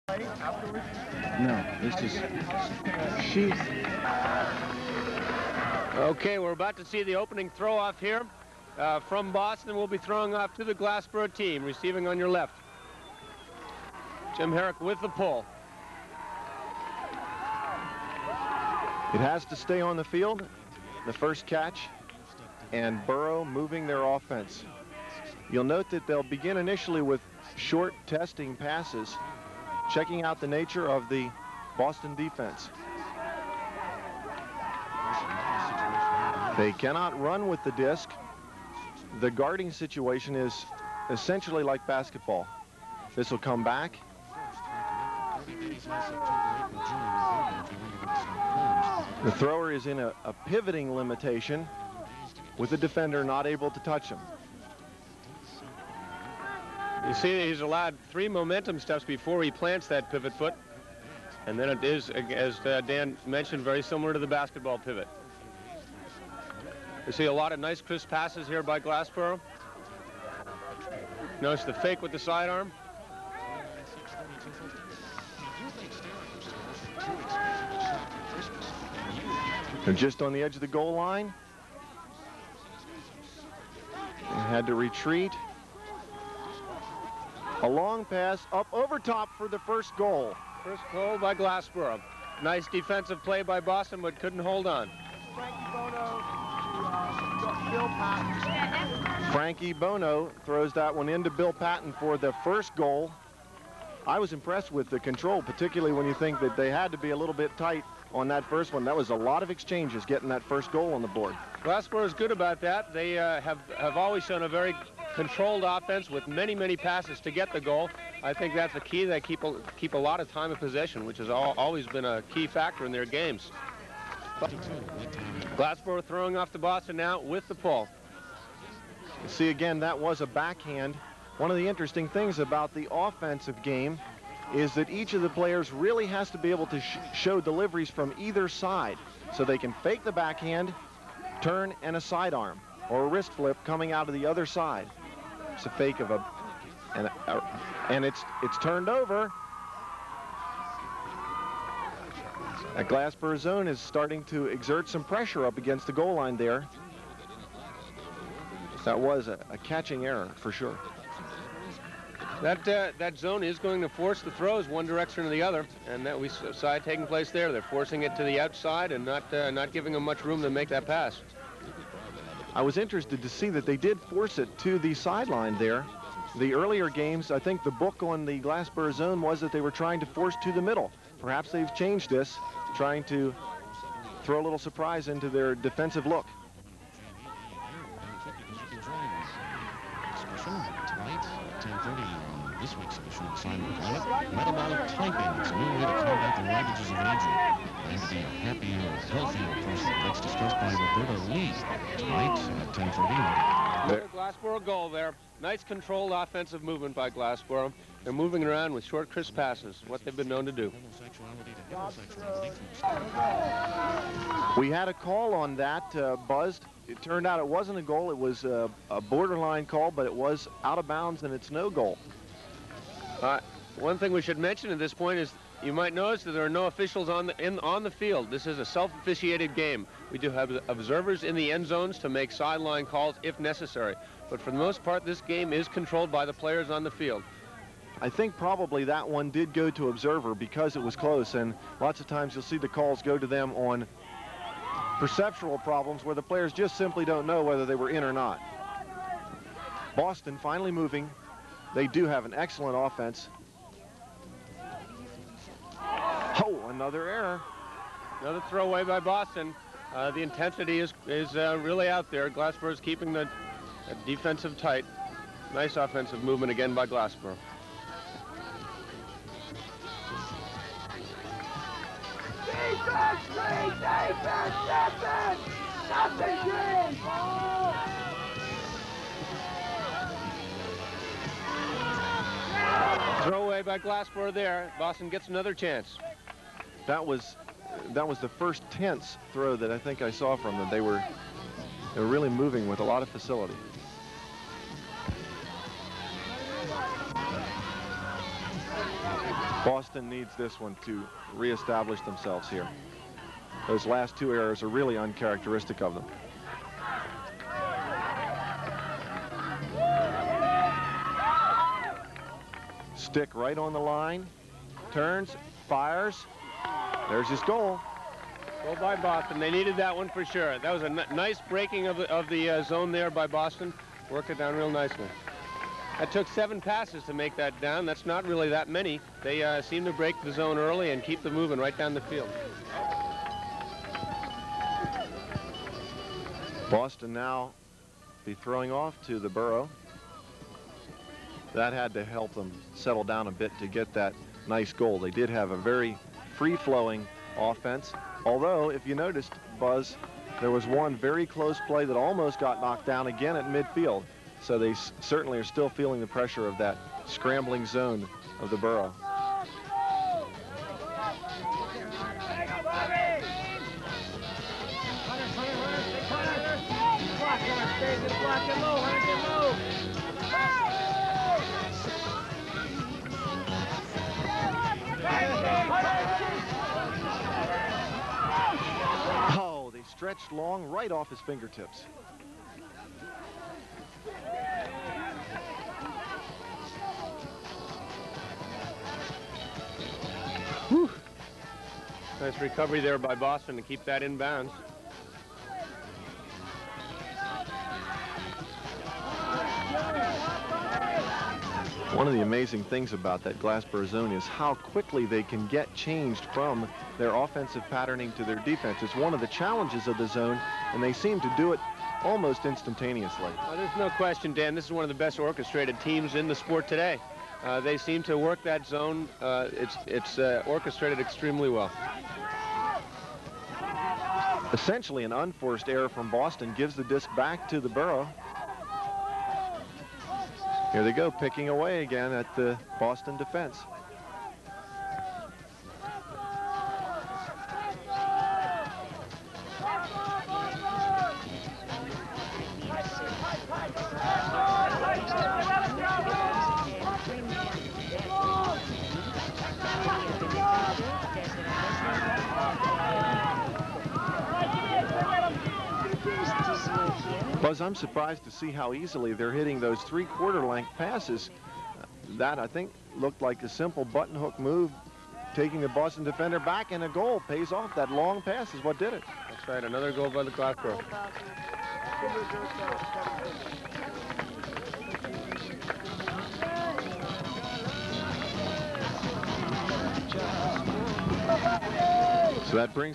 No, this is sheath. Okay, we're about to see the opening throw off here from Boston. We'll be throwing off to the Glassboro team, receiving on your left. Jim Herrick with the pull. It has to stay on the field, the first catch, and Boro moving their offense. You'll note that they'll begin initially with short testing passes, checking out the nature of the Boston defense. They cannot run with the disc. The guarding situation is essentially like basketball. This will come back. The thrower is in a pivoting limitation with the defender not able to touch him. You see he's allowed 3 momentum steps before he plants that pivot foot. And then it is, as Dan mentioned, very similar to the basketball pivot. You see a lot of nice crisp passes here by Glassboro. Notice the fake with the sidearm. They're just on the edge of the goal line. They had to retreat. A long pass up over top for the first goal. First goal by Glassboro. Nice defensive play by Boston, but couldn't hold on. Frankie Bono throws that one into Bill Patton for the first goal. I was impressed with the control, particularly when you think that they had to be a little bit tight on that first one. That was a lot of exchanges getting that first goal on the board. Glassboro is good about that. They have always shown a very controlled offense with many passes to get the goal. I think that's the key. They keep a lot of time of possession, which has always been a key factor in their games. Glassboro throwing off to Boston now with the pull. You see again, that was a backhand. One of the interesting things about the offensive game is that each of the players really has to be able to show deliveries from either side, so they can fake the backhand, turn, and a sidearm or a wrist flip coming out of the other side. It's a fake of and it's turned over. That Glassboro zone is starting to exert some pressure up against the goal line there. That was a catching error for sure. That zone is going to force the throws one direction or the other, and that we saw it taking place there. They're forcing it to the outside and not giving them much room to make that pass. I was interested to see that they did force it to the sideline there. The earlier games, I think the book on the Glassboro zone was that they were trying to force to the middle. Perhaps they've changed this, trying to throw a little surprise into their defensive look. This week's edition of Simon Climate, metabolic typing. It's a new way to combat the ravages of aging. And to be a happier, healthier person. That's discussed by Roberta Lee tonight at 10:30. Another Glassboro goal there. Nice controlled offensive movement by Glassboro. They're moving around with short, crisp passes, what they've been known to do. We had a call on that, Buzzed. It turned out it wasn't a goal. It was a borderline call, but it was out of bounds, and it's no goal. One thing we should mention at this point is you might notice that there are no officials on the field. This is a self-officiated game. We do have observers in the end zones to make sideline calls if necessary. But for the most part, this game is controlled by the players on the field. I think probably that one did go to observer because it was close, and lots of times you'll see the calls go to them on perceptual problems where the players just simply don't know whether they were in or not. Boston finally moving. They do have an excellent offense. Oh, another error. Another throwaway by Boston. The intensity is really out there. Glassboro is keeping the defensive tight. Nice offensive movement again by Glassboro. Defense, green, defense, defense, nothing green. Throwaway by Glassboro there. Boston gets another chance. That was the first tense throw that I think I saw from them. They were really moving with a lot of facility. Boston needs this one to reestablish themselves here. Those last two errors are really uncharacteristic of them. Stick right on the line, turns, fires. There's his goal. Goal by Boston. They needed that one for sure. That was a nice breaking of the zone there by Boston. Worked it down real nicely. That took 7 passes to make that down. That's not really that many. They seem to break the zone early and keep them moving right down the field. Boston now be throwing off to the Boro. That had to help them settle down a bit to get that nice goal. They did have a very free-flowing offense. Although, if you noticed, Buzz, there was one very close play that almost got knocked down again at midfield. So they certainly are still feeling the pressure of that scrambling zone of the Boro. Oh, they stretched long right off his fingertips. Whew. Nice recovery there by Boston to keep that in bounds. One of the amazing things about that Glassboro zone is how quickly they can get changed from their offensive patterning to their defense. It's one of the challenges of the zone, and they seem to do it almost instantaneously. There's no question, Dan, this is one of the best orchestrated teams in the sport today. They seem to work that zone. It's orchestrated extremely well. Essentially, an unforced error from Boston gives the disc back to the Boro. Here they go, picking away again at the Boston defense. Buzz, I'm surprised to see how easily they're hitting those 3/4 length passes. That, I think, looked like a simple button hook move, taking the Boston defender back, and a goal pays off. That long pass is what did it. That's right, another goal by the Glassboro. So that brings